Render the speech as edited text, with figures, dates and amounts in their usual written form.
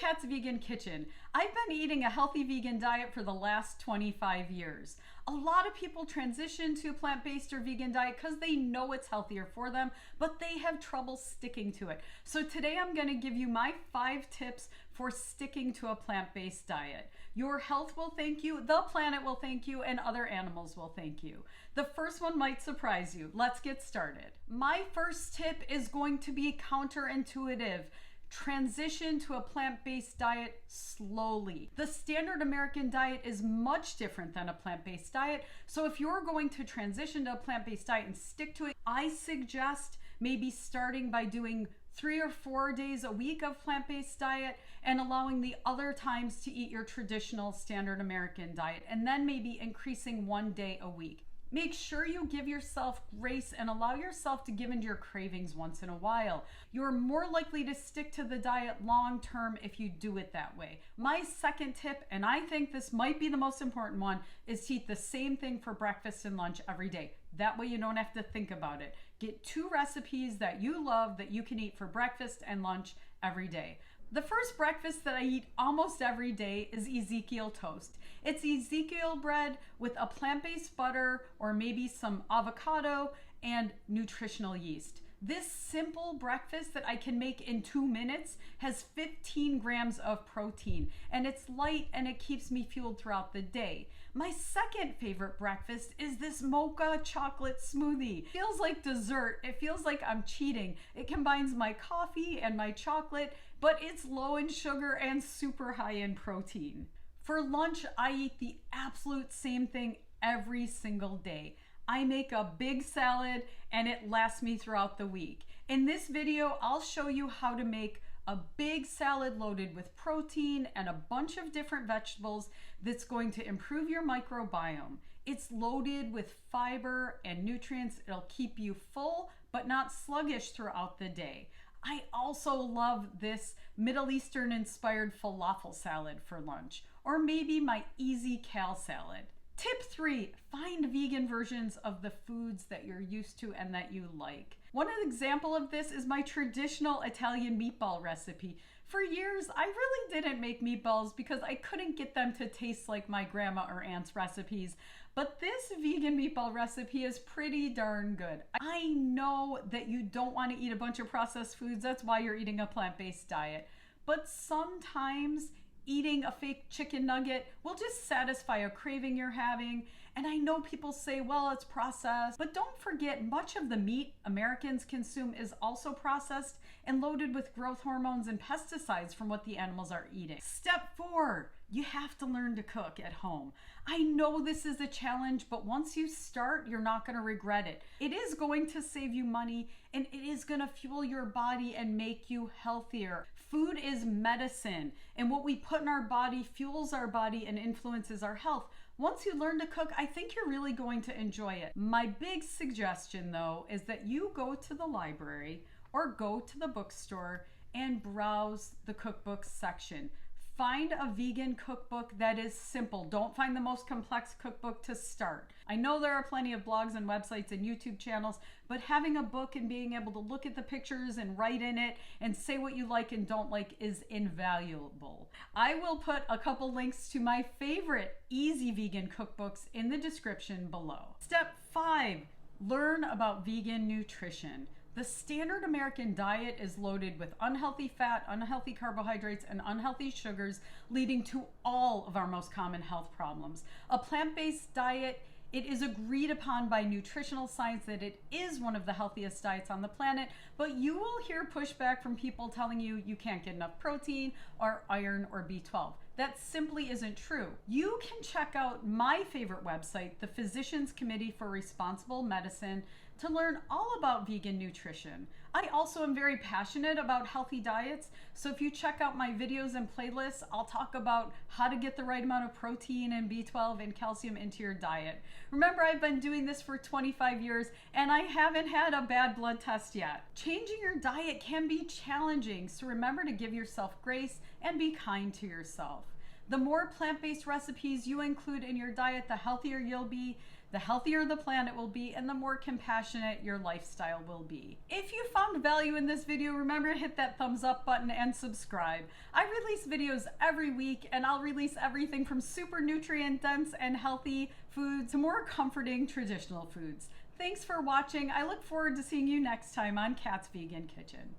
Kat's Vegan Kitchen. I've been eating a healthy vegan diet for the last 25 years. A lot of people transition to a plant-based or vegan diet because they know it's healthier for them, but they have trouble sticking to it. So today I'm going to give you my 5 tips for sticking to a plant-based diet. Your health will thank you, the planet will thank you, and other animals will thank you. The first one might surprise you. Let's get started. My first tip is going to be counterintuitive. Transition to a plant-based diet slowly. The standard American diet is much different than a plant-based diet. So if you're going to transition to a plant-based diet and stick to it, I suggest maybe starting by doing 3 or 4 days a week of plant-based diet and allowing the other times to eat your traditional standard American diet, and then maybe increasing 1 day a week. Make sure you give yourself grace and allow yourself to give into your cravings once in a while. You're more likely to stick to the diet long term if you do it that way. My second tip, and I think this might be the most important one, is to eat the same thing for breakfast and lunch every day. That way you don't have to think about it. Get 2 recipes that you love that you can eat for breakfast and lunch every day. The first breakfast that I eat almost every day is Ezekiel toast. It's Ezekiel bread with a plant-based butter or maybe some avocado and nutritional yeast. This simple breakfast that I can make in 2 minutes has 15 grams of protein, and it's light and it keeps me fueled throughout the day. My second favorite breakfast is this mocha chocolate smoothie. It feels like dessert. It feels like I'm cheating. It combines my coffee and my chocolate, but it's low in sugar and super high in protein. For lunch, I eat the absolute same thing every single day. I make a big salad and it lasts me throughout the week. In this video, I'll show you how to make a big salad loaded with protein and a bunch of different vegetables that's going to improve your microbiome. It's loaded with fiber and nutrients. It'll keep you full but not sluggish throughout the day. I also love this Middle Eastern inspired falafel salad for lunch, or maybe my easy kale salad. Tip 3, find vegan versions of the foods that you're used to and that you like. One example of this is my traditional Italian meatball recipe. For years, I really didn't make meatballs because I couldn't get them to taste like my grandma or aunt's recipes. But this vegan meatball recipe is pretty darn good. I know that you don't want to eat a bunch of processed foods. That's why you're eating a plant-based diet. But sometimes eating a fake chicken nugget will just satisfy a craving you're having. And I know people say, well, it's processed, but don't forget much of the meat Americans consume is also processed and loaded with growth hormones and pesticides from what the animals are eating. Step 4, you have to learn to cook at home. I know this is a challenge, but once you start, you're not going to regret it. It is going to save you money and it is going to fuel your body and make you healthier. Food is medicine, and what we put in our body fuels our body and influences our health. Once you learn to cook, I think you're really going to enjoy it. My big suggestion, though, is that you go to the library or go to the bookstore and browse the cookbooks section. Find a vegan cookbook that is simple. Don't find the most complex cookbook to start. I know there are plenty of blogs and websites and YouTube channels, but having a book and being able to look at the pictures and write in it and say what you like and don't like is invaluable. I will put a couple links to my favorite easy vegan cookbooks in the description below. Step 5, learn about vegan nutrition. The standard American diet is loaded with unhealthy fat, unhealthy carbohydrates, and unhealthy sugars, leading to all of our most common health problems. A plant-based diet, it is agreed upon by nutritional science that it is one of the healthiest diets on the planet, but you will hear pushback from people telling you you can't get enough protein or iron or B12. That simply isn't true. You can check out my favorite website, the Physicians Committee for Responsible Medicine, to learn all about vegan nutrition. I also am very passionate about healthy diets, so if you check out my videos and playlists, I'll talk about how to get the right amount of protein and B12 and calcium into your diet. Remember, I've been doing this for 25 years and I haven't had a bad blood test yet. Changing your diet can be challenging, so remember to give yourself grace and be kind to yourself. The more plant-based recipes you include in your diet, the healthier you'll be, the healthier the planet will be, and the more compassionate your lifestyle will be. If you found value in this video, remember to hit that thumbs up button and subscribe. I release videos every week, and I'll release everything from super nutrient dense and healthy foods to more comforting traditional foods. Thanks for watching. I look forward to seeing you next time on Kat's Vegan Kitchen.